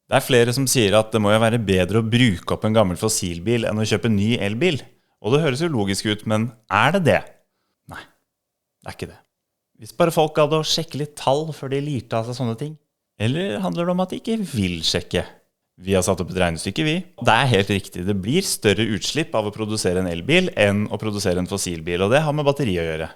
Det flere som sier at det må jo være bedre å bruke opp en gammel fossilbil enn å kjøpe en ny elbil. Og det høres jo logisk ut, men det det? Nei, det ikke det. Hvis bare folk hadde å sjekke litt tall før de lirte av seg sånne ting. Eller handler det om at de ikke vil sjekke? Vi har satt opp et regnestykke, vi. Det helt riktig. Det blir større utslipp av å produsere en elbil enn å produsere en fossilbil, og det har med batteri å gjøre.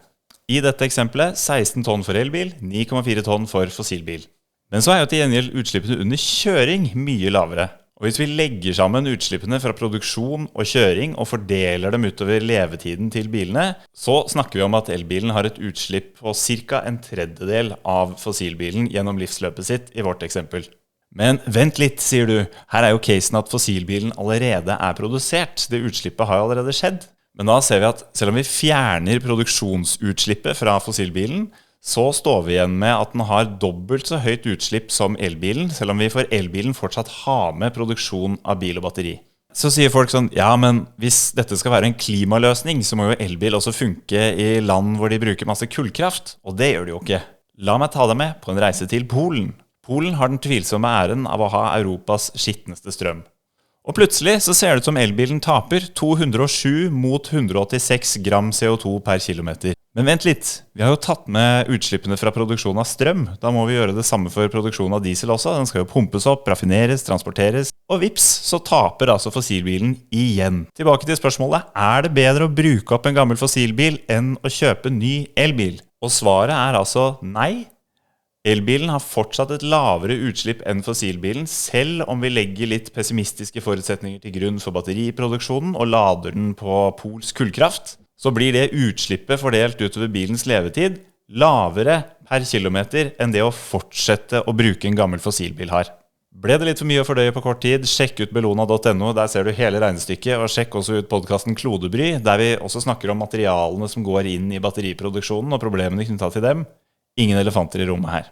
I dette eksempelet 16 tonn for elbil, 9,4 tonn for fossilbil. Men så jo til gjengjeld utslippene under kjøring mye lavere. Og hvis vi legger sammen utslippene fra produksjon og kjøring og fordeler dem utover levetiden til bilene, så snakker vi om at elbilen har et utslipp på ca. en tredjedel av fossilbilen gjennom livsløpet sitt i vårt eksempel. Men vent litt, sier du. Her jo casen at fossilbilen allerede produsert. Det utslippet har allerede skjedd. Men da ser vi at selv om vi fjerner produksjonsutslippet fra fossilbilen, så står vi igjen med at den har dobbelt så høyt utslipp som elbilen, selv om vi for elbilen fortsatt har med produksjon av bil og batteri. Så sier folk sånn, ja, men hvis dette skal være en klimaløsning, så må jo elbil også funke i land hvor de bruker masse kullkraft, og det gjør de jo ikke. La meg ta deg med på en reise til Polen. Polen har den tvilsomme æren av å ha Europas skittneste strøm. Og plutselig så ser det ut som elbilen taper 207 mot 186 gram CO2 per kilometer. Men vent litt, vi har jo tatt med utslippene fra produksjon av strøm. Da må vi gjøre det samme for produksjon av diesel også. Den skal jo pumpes opp, raffineres, transporteres. Og vips, så taper altså fossilbilen igjen. Tilbake til spørsmålet, det bedre å bruke opp en gammel fossilbil enn å kjøpe ny elbil? Og svaret altså nei. Elbilen har fortsatt et lavere utslipp enn fossilbilen, selv om vi legger litt pessimistiske forutsetninger til grunn for batteriproduksjonen og lader den på polsk kullkraft. Så blir det utslippet fordelt utover bilens levetid lavere per kilometer enn det å fortsette å bruke en gammel fossilbil har. Ble det litt for mye å fordøye på kort tid, sjekk ut bellona.no, der ser du hele regnestykket, og sjekk også ut podcasten Klodebry, der vi også snakker om materialene som går inn i batteriproduksjonen og problemene knyttet til dem. Ingen elefanter i rommet her.